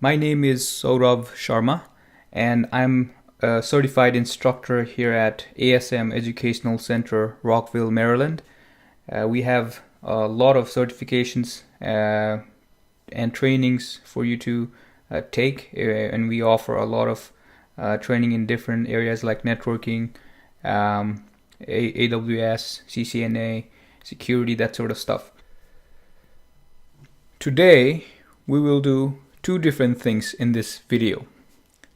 My name is Saurav Sharma, and I'm a certified instructor here at ASM Educational Center, Rockville, Maryland. We have a lot of certifications and trainings for you to take, and we offer a lot of training in different areas like networking, AWS, CCNA, security, that sort of stuff. Today, we will do two different things in this video.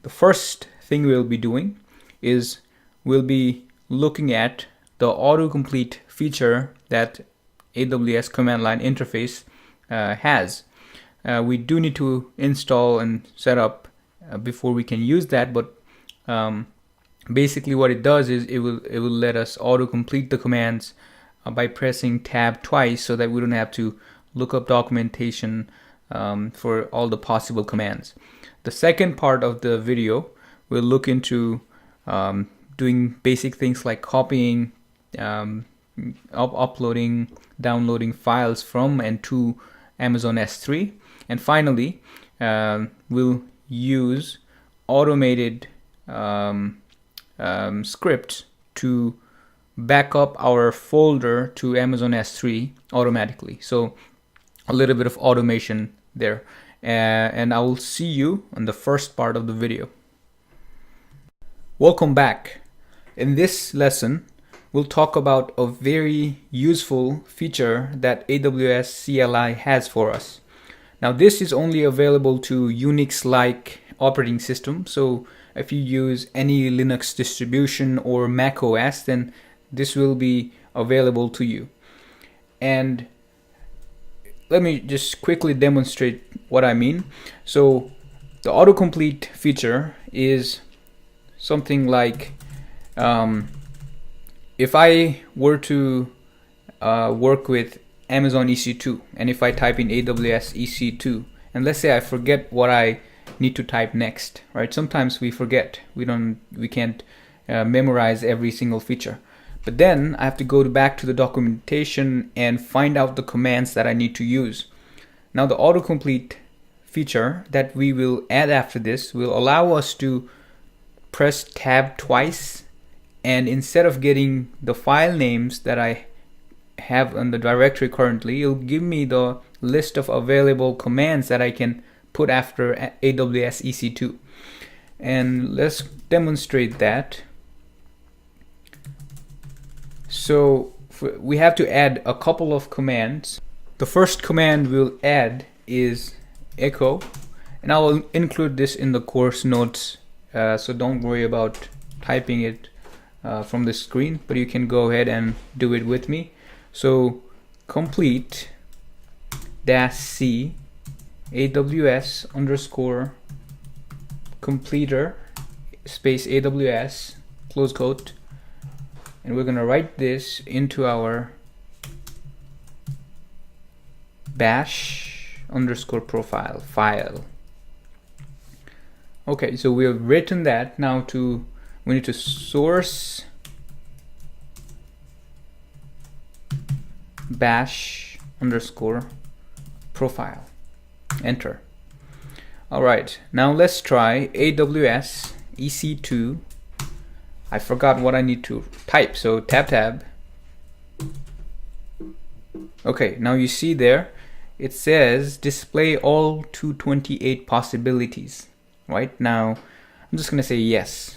The first thing we'll be doing is we'll be looking at the autocomplete feature that AWS command line interface has. We do need to install and set up before we can use that, but basically what it does is it will let us autocomplete the commands by pressing tab twice, so that we don't have to look up documentation for all the possible commands. The second part of the video will look into doing basic things like copying, uploading, downloading files from and to Amazon S3, and finally we'll use automated scripts to back up our folder to Amazon S3 automatically. So a little bit of automation there, and I will see you on the first part of the video. Welcome back. In this lesson, we'll talk about a very useful feature that AWS CLI has for us. Now, this is only available to Unix-like operating system, so if you use any Linux distribution or Mac OS, then this will be available to you. And let me just quickly demonstrate what I mean. So the autocomplete feature is something like if I were to work with Amazon EC2, and if I type in AWS EC2, and let's say I forget what I need to type next, right? Sometimes we forget, we can't memorize every single feature. But then I have to go back to the documentation and find out the commands that I need to use. Now, the autocomplete feature that we will add after this will allow us to press tab twice, and instead of getting the file names that I have on the directory currently, it'll give me the list of available commands that I can put after AWS EC2. And let's demonstrate that. So we have to add a couple of commands. The first command we'll add is echo, and I will include this in the course notes, so don't worry about typing it from the screen, but you can go ahead and do it with me. So complete -c AWS _ completer space AWS close quote, and we're gonna write this into our bash _ profile file. Okay, so we have written that. Now we need to source bash _ profile. Enter. All right, now let's try AWS EC2. I forgot what I need to type, so tab. Okay, now you see there, it says display all 228 possibilities. Right now, I'm just gonna say yes,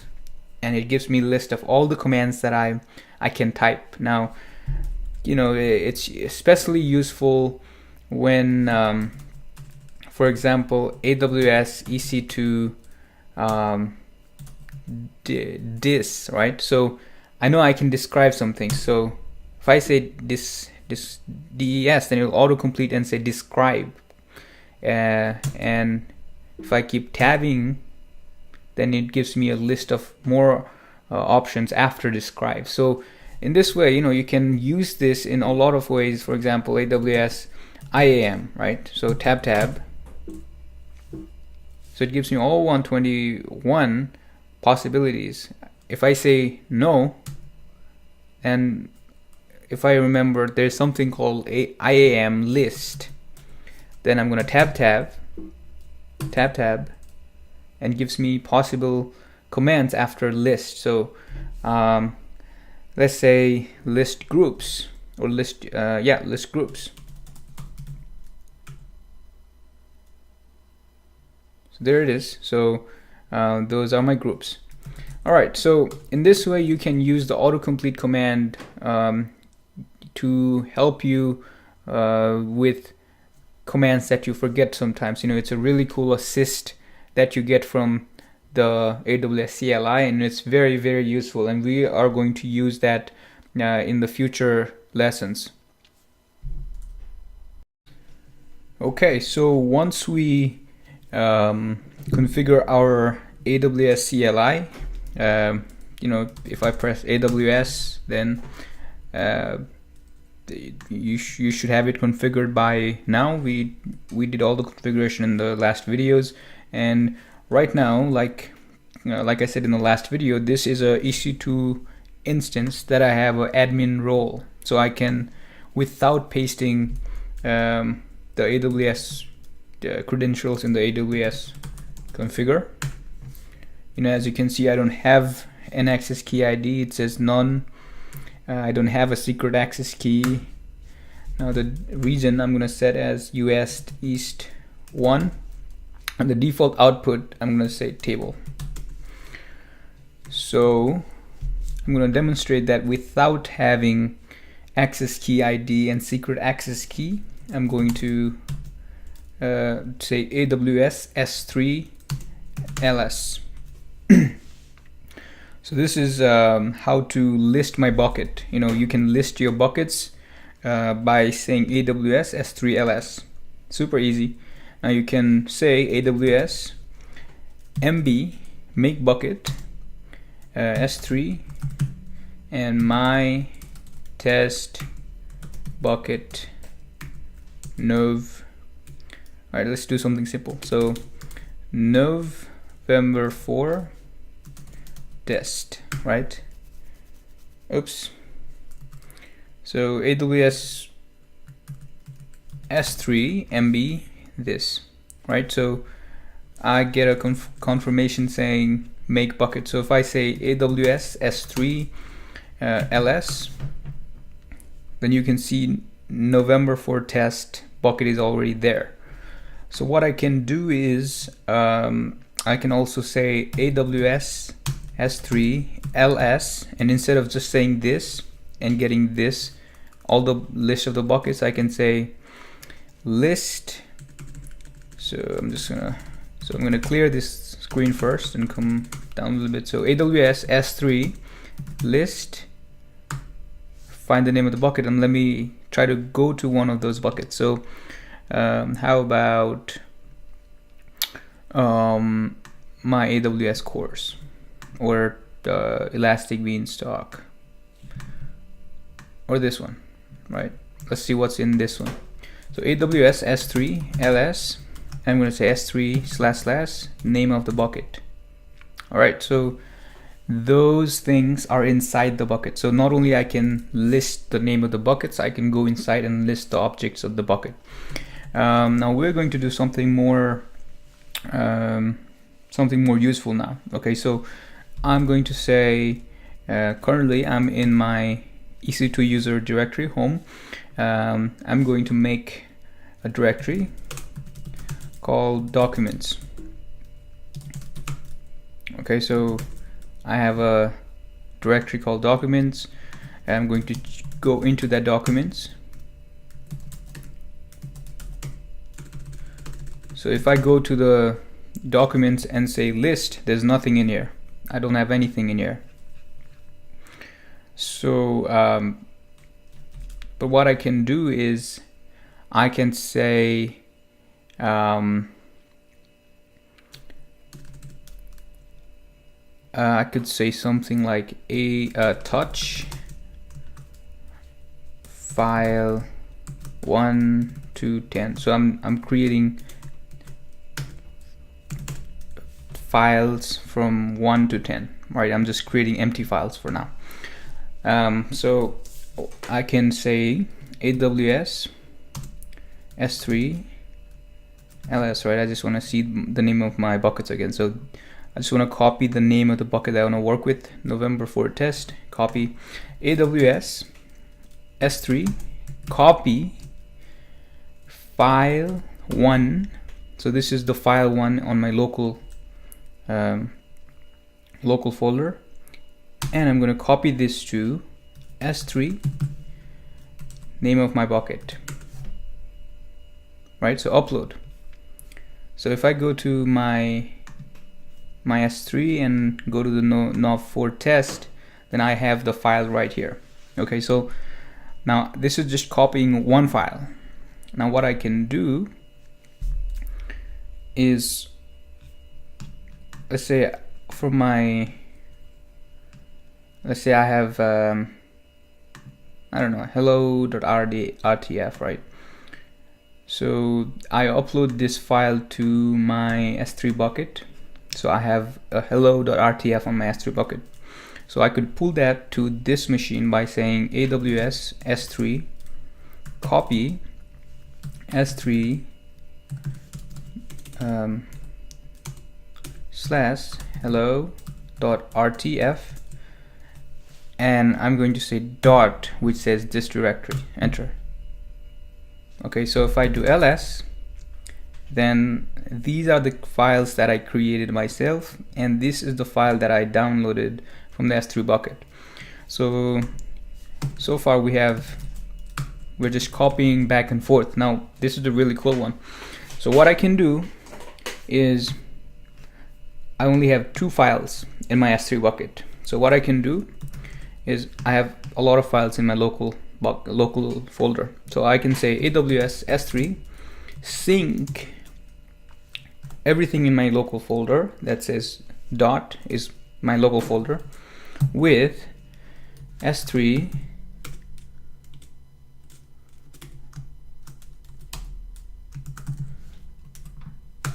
and it gives me a list of all the commands that I can type. Now, you know, it's especially useful when, for example, AWS EC2 dis, right? So I know I can describe something. So if I say this des, then it'll autocomplete and say describe. And if I keep tabbing, then it gives me a list of more options after describe. So in this way, you know, you can use this in a lot of ways. For example, AWS IAM, right? So tab. So it gives me all 121 possibilities. If I say no, and if I remember there's something called a IAM list, then I'm going to tab, tab, and gives me possible commands after list. So let's say list groups, or list groups. So there it is. So those are my groups. Alright, so in this way you can use the autocomplete command to help you with commands that you forget sometimes. It's a really cool assist that you get from the AWS CLI, and it's very, very useful, and we are going to use that in the future lessons. Okay, so once we configure our AWS CLI, if I press AWS, then you should have it configured by now. We did all the configuration in the last videos, and right now, like I said in the last video, this is a EC2 instance that I have an admin role, so I can, without pasting the AWS credentials in the AWS configure, as you can see, I don't have an access key ID. It says none. I don't have a secret access key. Now the region I'm going to set as US East 1, and the default output I'm going to say table. So I'm going to demonstrate that without having access key ID and secret access key. I'm going to say AWS S3 LS. So this is how to list my bucket. You can list your buckets by saying AWS S3 LS. Super easy. Now you can say AWS MB make bucket S3 and my test bucket nov. All right, let's do something simple. So November 4 test, right? Oops. So AWS S3 MB this, right? So I get a confirmation saying make bucket. So if I say AWS S3 LS, then you can see November 4 test bucket is already there. So what I can do is I can also say AWS S3 LS, and instead of just saying this and getting this, all the list of the buckets, I can say list. So I'm gonna clear this screen first and come down a little bit. So AWS S3 list, find the name of the bucket, and let me try to go to one of those buckets. So how about my AWS course, or Elastic Beanstalk, or this one, right? Let's see what's in this one. So AWS S3 LS, I'm going to say S3 / name of the bucket. All right, so those things are inside the bucket. So not only I can list the name of the buckets, I can go inside and list the objects of the bucket. Now we're going to do something more useful now. Okay, so I'm going to say currently I'm in my EC2 user directory home. I'm going to make a directory called documents. Okay, so I have a directory called documents, and I'm going to go into that documents. So if I go to the documents and say list, there's nothing in here. I don't have anything in here. So but what I can do is I can say I could say something like a touch file 1 to 10. So I'm creating files from 1 to 10, right? I'm just creating empty files for now. So I can say AWS S3 ls, right? I just want to see the name of my buckets again. So I just want to copy the name of the bucket that I want to work with, November for test, copy AWS S3, copy file 1. So this is the file 1 on my local local folder, and I'm going to copy this to S3, name of my bucket, right? So upload. So if I go to my S3 and go to the Nov for test, then I have the file right here. Okay, so now this is just copying one file. Now what I can do is, let's say from my, let's say I have I don't know, hello.rtf, right? So I upload this file to my S3 bucket. So I have a hello.rtf on my S3 bucket. So I could pull that to this machine by saying AWS S3 copy S3 slash hello.rtf, and I'm going to say dot, which says this directory, enter. Okay, so if I do ls, then these are the files that I created myself, and this is the file that I downloaded from the S3 bucket. So far we're just copying back and forth. Now this is the really cool one. So what I can do is, I only have 2 files in my S3 bucket. So what I can do is, I have a lot of files in my local folder. So I can say AWS S3 sync everything in my local folder that says dot is my local folder with S3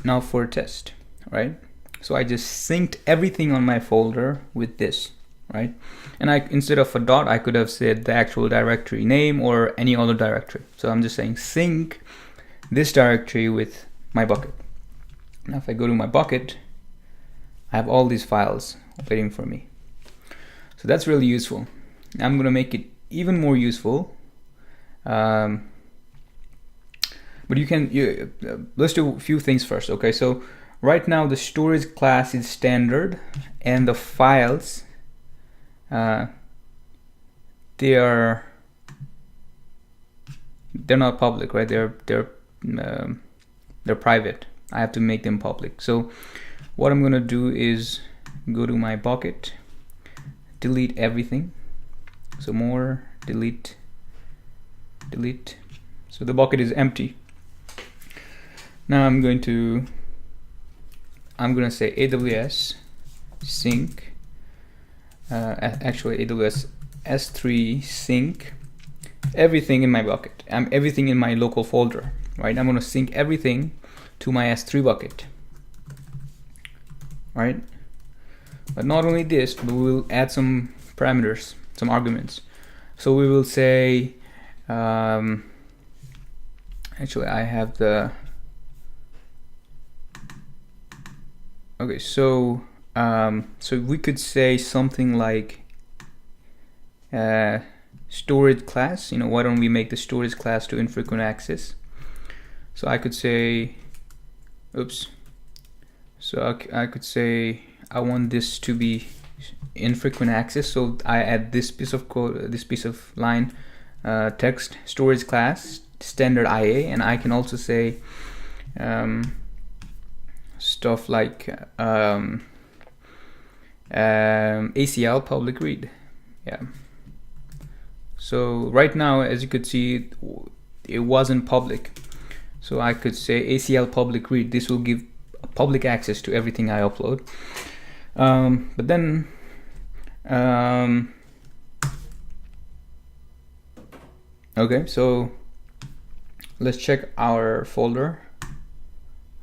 now for test, right? So I just synced everything on my folder with this, right? And I, instead of a dot, I could have said the actual directory name or any other directory. So I'm just saying sync this directory with my bucket. Now if I go to my bucket, I have all these files waiting for me. So that's really useful. Now I'm going to make it even more useful. But let's do a few things first. Okay, so right now the storage class is standard, and the files they're not public, right? They're private. I have to make them public. So what I'm gonna do is go to my bucket, delete everything. So more, delete. So the bucket is empty. Now I'm gonna say AWS sync, actually AWS S3 sync everything in my bucket. Everything in my local folder, right? I'm gonna sync everything to my S3 bucket, right? But not only this, but we will add some parameters, some arguments. So we will say, actually I have the, okay, so we could say something like storage class. Why don't we make the storage class to infrequent access? So I could say, oops. So I could say I want this to be infrequent access. So I add this piece of code, this piece of line text, storage class standard IA, and I can also say stuff like ACL public read. Yeah. So right now, as you could see, it wasn't public. So I could say ACL public read. This will give public access to everything I upload. But then okay, so let's check our folder,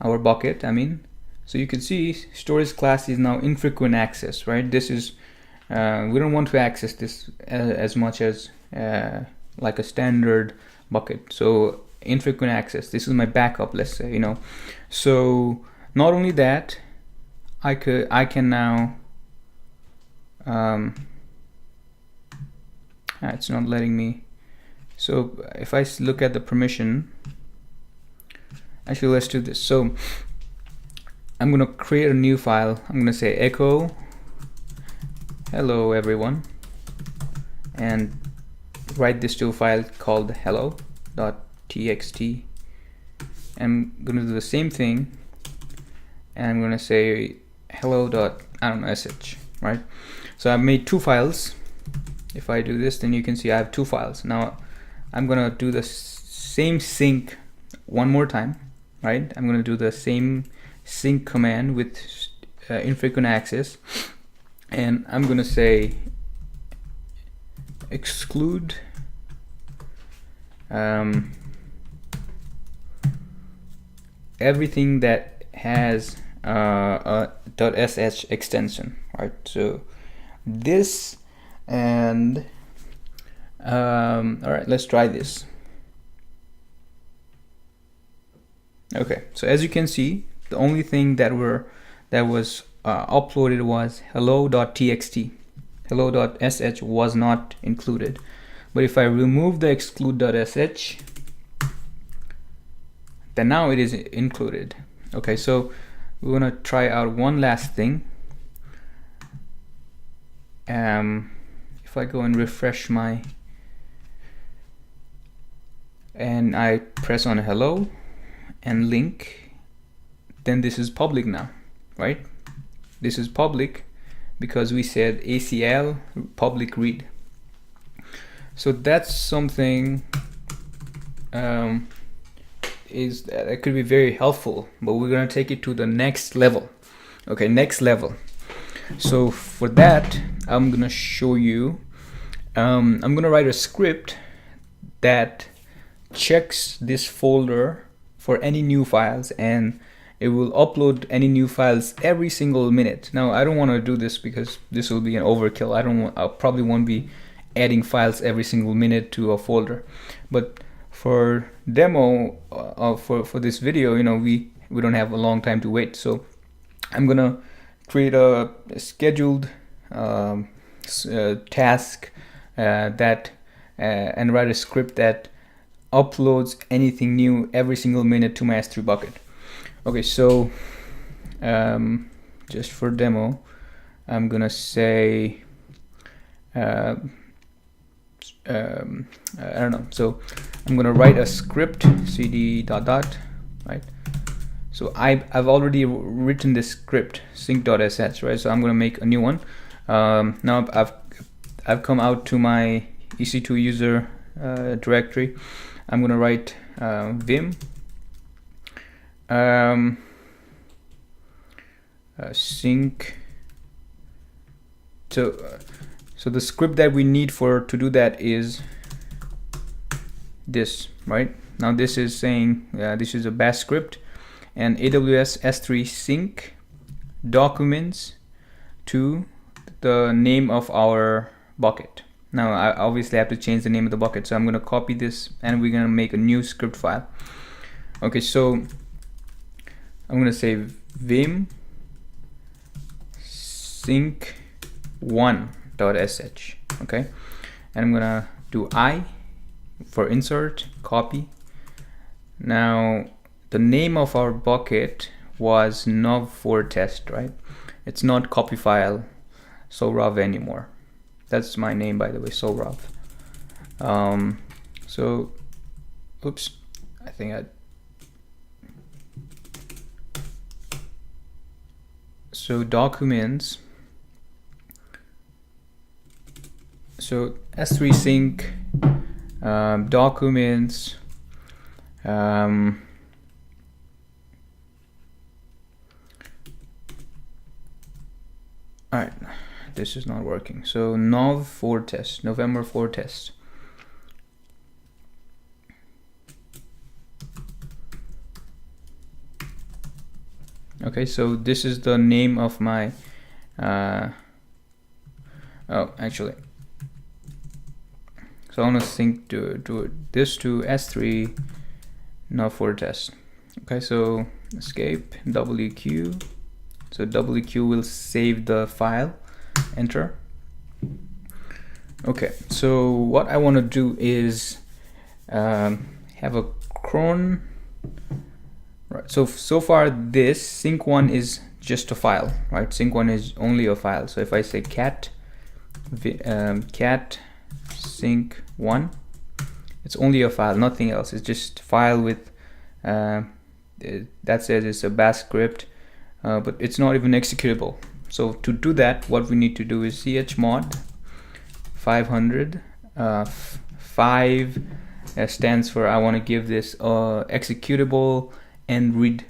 our bucket, I mean. So you can see storage class is now infrequent access, right? This is we don't want to access this as much as like a standard bucket. So infrequent access. This is my backup, let's say, you know. So not only that, I can now it's not letting me. So if I look at the permission, actually let's do this. So I'm gonna create a new file. I'm gonna say echo hello everyone, and write this to a file called hello.txt. I'm gonna do the same thing, and I'm gonna say hello.sh, right? So I've made two files. If I do this, then you can see I have two files. Now I'm gonna do the same sync one more time, right? I'm gonna do the same sync command with infrequent access, and I'm gonna say exclude everything that has a .sh extension, right? So this, and all right, let's try this. Okay, so as you can see, the only thing that was uploaded was hello.txt. hello.sh was not included. But if I remove the exclude.sh, then now it is included. Okay, so we're gonna try out one last thing. If I go and refresh and I press on hello and link, then this is public now, right? This is public because we said ACL public read. So that's something that could be very helpful, but we're gonna take it to the next level. Okay, next level. So for that, I'm gonna show you, I'm gonna write a script that checks this folder for any new files, and it will upload any new files every single minute. Now I don't want to do this because this will be an overkill. I probably won't be adding files every single minute to a folder, but for demo for this video, you know, we don't have a long time to wait. So I'm gonna create a scheduled task that and write a script that uploads anything new every single minute to my S3 bucket. Okay, so just for demo, I'm gonna say I don't know. So I'm gonna write a script cd ... right? So I've already written this script sync.sh, right? So I'm gonna make a new one. Now I've come out to my EC2 user directory. I'm gonna write vim sync. So the script that we need to do that is this, right? Now this is saying this is a bash script, and AWS S3 sync documents to the name of our bucket. Now I obviously have to change the name of the bucket, so I'm going to copy this and we're going to make a new script file. Okay, so I'm going to say vim sync 1.sh, okay, and I'm going to do I for insert, copy. Now the name of our bucket was nov4test, right? It's not copy file sorav anymore. That's my name, by the way, sorav. So oops, I think so documents, so S3 sync documents alright, this is not working. So nov4test, November 4 test. Okay, so this is the name of my oh, actually, so I want to sync to this to S3 now for a test. Okay, so escape WQ. So WQ will save the file. Enter. Okay, so what I want to do is have a cron. Right. So far this sync1 is just a file, right? Sync1 is only a file. So if I say cat sync1, it's only a file, nothing else. It's just file with that says it's a bash script, but it's not even executable. So to do that, what we need to do is chmod 500 5 stands for I want to give this executable and read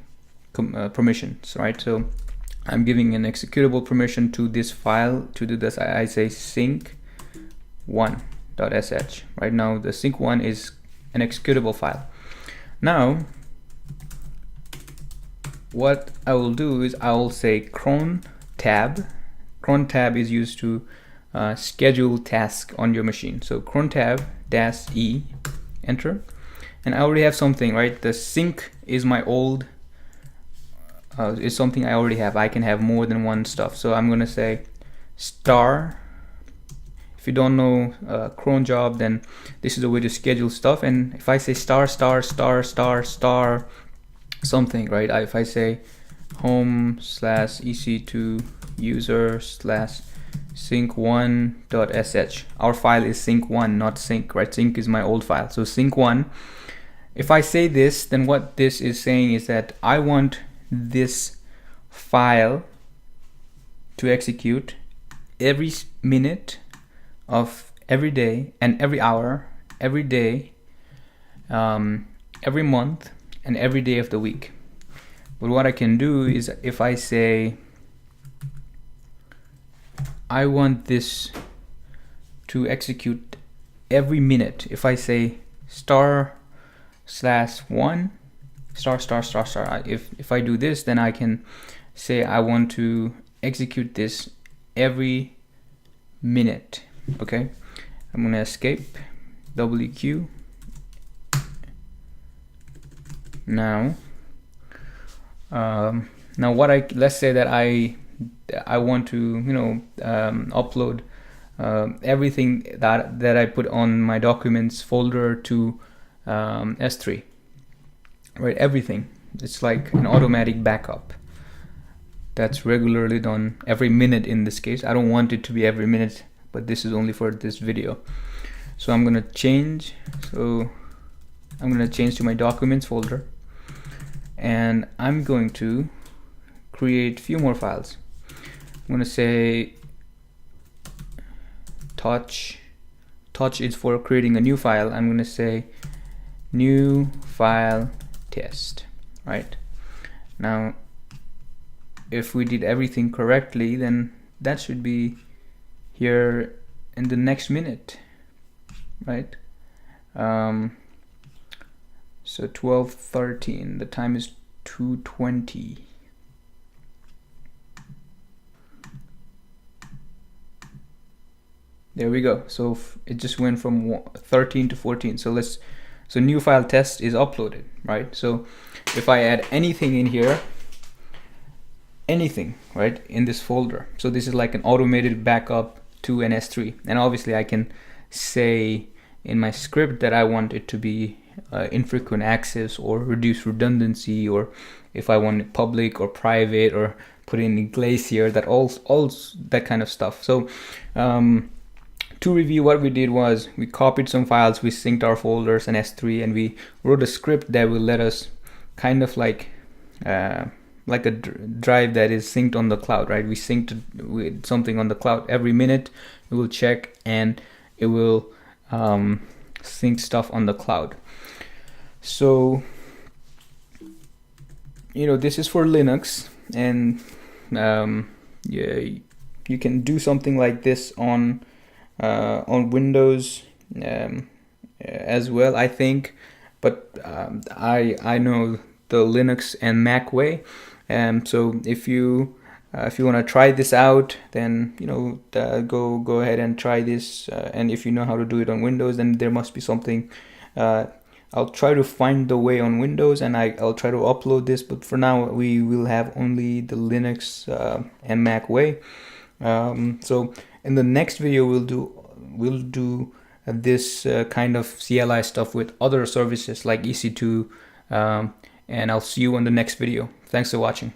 permissions, right? So I'm giving an executable permission to this file. To do this, I say sync1.sh. Right now the sync1 is an executable file. Now what I will do is I will say cron tab. Cron tab is used to schedule task on your machine. So cron tab -e, enter, and I already have something, right? The sync is my old is something I already have. I can have more than one stuff. So I'm gonna say star. If you don't know cron job, then this is a way to schedule stuff. And if I say star star star star star something, right? If I say home/ec2 user/ sync1.sh, our file is sync1, not sync, right? Sync is my old file. So sync1, if I say this, then what this is saying is that I want this file to execute every minute of every day and every hour, every day, every month, and every day of the week. But what I can do is if I say I want this to execute every minute, if I say star/1 star star star star, if I do this, then I can say I want to execute this every minute. Okay, I'm gonna escape WQ. Now let's say that I want to upload everything that I put on my documents folder to S3, right? Everything. It's like an automatic backup that's regularly done every minute. In this case, I don't want it to be every minute, but this is only for this video. So I'm gonna change. So I'm gonna change to my documents folder, and I'm going to create a few more files. I'm gonna say touch is for creating a new file. I'm gonna say new file test. Right now, if we did everything correctly, then that should be here in the next minute, right? So 12:13, the time is 2:20. There we go. So it just went from 13 to 14. So new file test is uploaded, right? So if I add anything in here, anything, right, in this folder, so this is like an automated backup to an S3. And obviously I can say in my script that I want it to be infrequent access or reduce redundancy, or if I want it public or private, or put in Glacier, that all that kind of stuff. So to review, what we did was we copied some files, we synced our folders in S3, and we wrote a script that will let us kind of like a drive that is synced on the cloud, right? We synced with something on the cloud. Every minute we will check and it will sync stuff on the cloud. So this is for Linux, and yeah, you can do something like this on Windows as well, I think, but I know the Linux and Mac way. So if you want to try this out, then go ahead and try this. And if you know how to do it on Windows, then there must be something I'll try to find the way on Windows, and I'll try to upload this, but for now we will have only the Linux and Mac way. So in the next video we'll do this kind of CLI stuff with other services like EC2, and I'll see you on the next video. Thanks for watching.